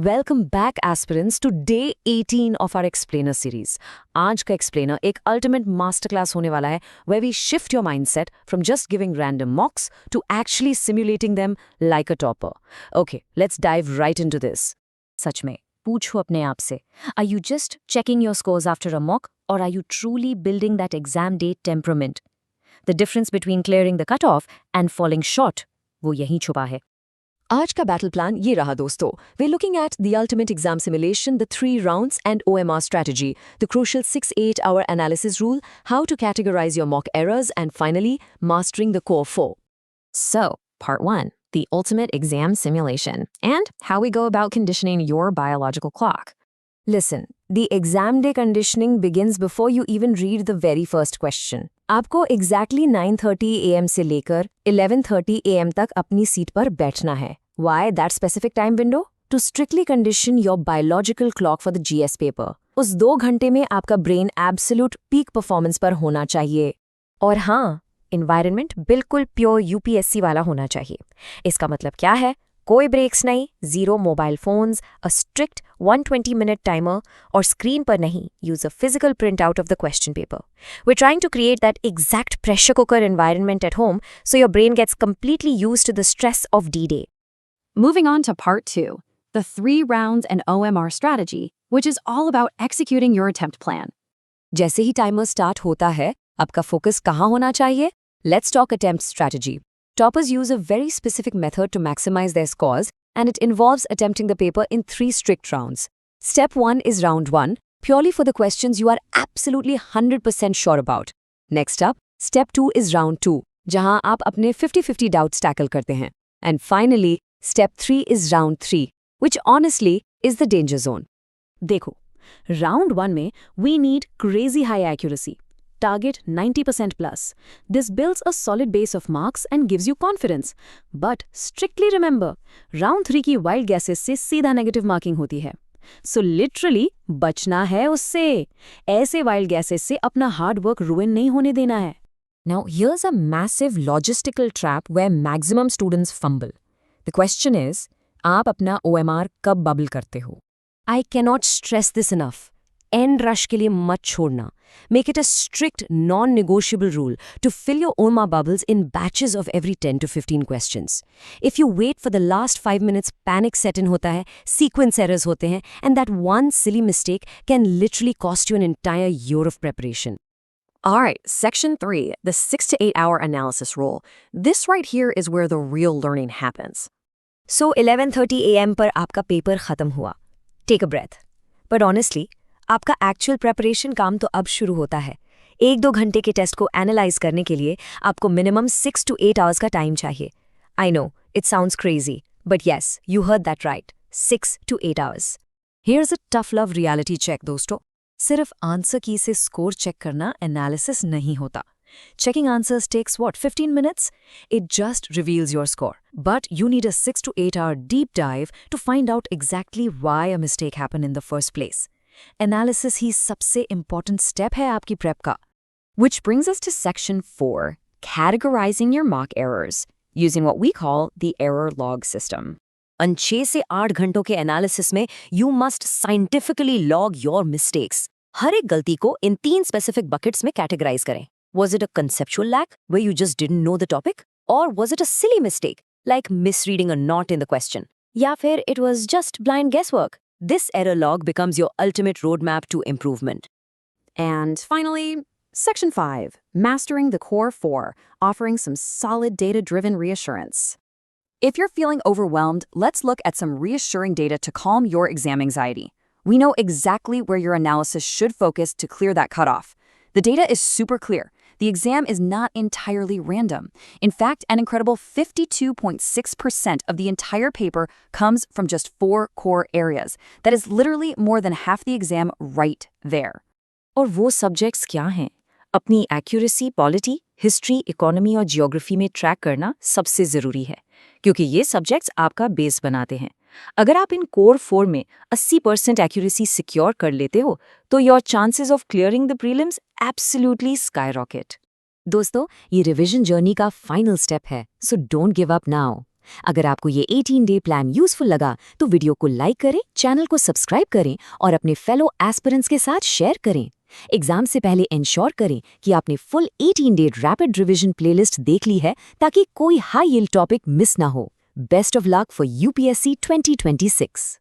Welcome back aspirants to day 18 of our explainer series. आज का explainer एक ultimate masterclass होने वाला है where we shift your mindset from just giving random mocks to actually simulating them like a topper. Okay, let's dive right into this. सच में पूछो अपने आप से, are you just checking your scores after a mock or are you truly building that exam day temperament? The difference between clearing the cutoff and falling short, वो यहीं छुपा है. आज का बैटल प्लान ये रहा दोस्तों. We're looking at the ultimate exam simulation, the 3 rounds and OMR strategy, the crucial 6-8 hour analysis rule, how to categorize your mock errors, and finally, mastering the core 4. So, part 1, the ultimate exam simulation, and how we go about conditioning your biological clock. Listen, the exam day conditioning begins before you even read the very first question. आपको exactly 9:30 AM से लेकर 11:30 AM तक अपनी seat पर बैठना है. Why that specific time window? To strictly condition your biological clock for the GS paper. उस 2 घंटे में आपका ब्रेन एब्सोल्यूट पीक परफॉर्मेंस पर होना चाहिए. और हाँ, एनवायरनमेंट बिल्कुल प्योर यूपीएससी वाला होना चाहिए. इसका मतलब क्या है? कोई ब्रेक्स नहीं, 0 mobile phones, a strict 120-minute timer, और स्क्रीन पर नहीं, use a physical print out of the question paper. We're trying to create that exact pressure cooker environment at home so your brain gets completely used to the stress of D-Day. Moving on to part 2, the 3 rounds and OMR strategy, which is all about executing your attempt plan. जैसे ही timer start होता है, आपका focus कहाँ होना चाहिए? Let's talk attempt strategy. Toppers use a very specific method to maximize their scores, and it involves attempting the paper in 3 strict rounds. Step 1 is round 1, purely for the questions you are absolutely 100% sure about. Next up, step 2 is round 2, जहां आप अपने 50-50 doubts tackle करते हैं. And finally, step 3 is round 3, which honestly is the danger zone. देखो, round 1 में we need crazy high accuracy. Target 90% plus. This builds a solid base of marks and gives you confidence. But strictly remember, round 3 की wild guesses से सीधा negative marking होती है. So literally बचना है उससे. ऐसे wild guesses से अपना hard work ruin नहीं होने देना है. Now here's a massive logistical trap where maximum students fumble. The question is, आप अपना OMR कब bubble करते हो? I cannot stress this enough. End rush के लिए मत छोड़ना. Make it a strict, non-negotiable rule to fill your OMR bubbles in batches of every 10 to 15 questions. If you wait for the last 5 minutes, panic set in होता है, sequence errors होते हैं, and that one silly mistake can literally cost you an entire year of preparation. Alright, section 3, the 6 to 8 hour analysis rule. This right here is where the real learning happens. So 11:30 AM पर आपका paper खत्म हुआ. Take a breath. But honestly, आपका actual preparation काम तो अब शुरू होता है. 1-2 घंटे के टेस्ट को एनालाइज करने के लिए आपको मिनिमम 6 to 8 आवर्स का टाइम चाहिए. I know, it sounds crazy, but yes, you heard that right. 6 to 8 hours. Here's a tough love reality check दोस्तों. सिर्फ आंसर की से स्कोर चेक करना एनालिसिस नहीं होता. Checking answers takes what, 15 minutes? It just reveals your score. But you need a 6 to 8 hour deep dive to find out exactly why a mistake happened in the first place. Analysis ही सबसे important step है आपकी prep का. Which brings us to section 4, categorizing your mock errors, using what we call the error log system. अन 6 से 8 घंटों के analysis में you must scientifically log your mistakes. हर एक गलती को इन 3 specific buckets में categorize करें. Was it a conceptual lack where you just didn't know the topic? Or was it a silly mistake like misreading a knot in the question? या फिर it was just blind guesswork? This error log becomes your ultimate roadmap to improvement. And finally, section 5, mastering the core 4, offering some solid data-driven reassurance. If you're feeling overwhelmed, let's look at some reassuring data to calm your exam anxiety. We know exactly where your analysis should focus to clear that cutoff. The data is super clear. The exam is not entirely random. In fact, an incredible 52.6% of the entire paper comes from just 4 core areas. That is literally more than half the exam right there. और वो subjects क्या हैं? अपनी accuracy, polity, history, economy और geography में track करना सबसे ज़रूरी है, क्योंकि ये सब्जेक्ट्स आपका बेस बनाते हैं. अगर आप इन कोर 4 में 80% एक्यूरेसी सिक्योर कर लेते हो, तो your chances of clearing the prelims absolutely skyrocket. दोस्तों, ये रिवीजन जर्नी का फाइनल स्टेप है, so don't give up now. अगर आपको ये 18 डे प्लान यूजफुल लगा तो वीडियो को लाइक करें, चैनल को सब्सक्राइब करें और अपने फेलो एस्पिरेंट्स के साथ शेयर करें। एग्जाम से पहले इंश्योर करें कि आपने full 18 day rapid revision playlist देख ली है ताकि कोई हाई यील्ड टॉपिक मिस ना हो। Best of luck for UPSC 2026।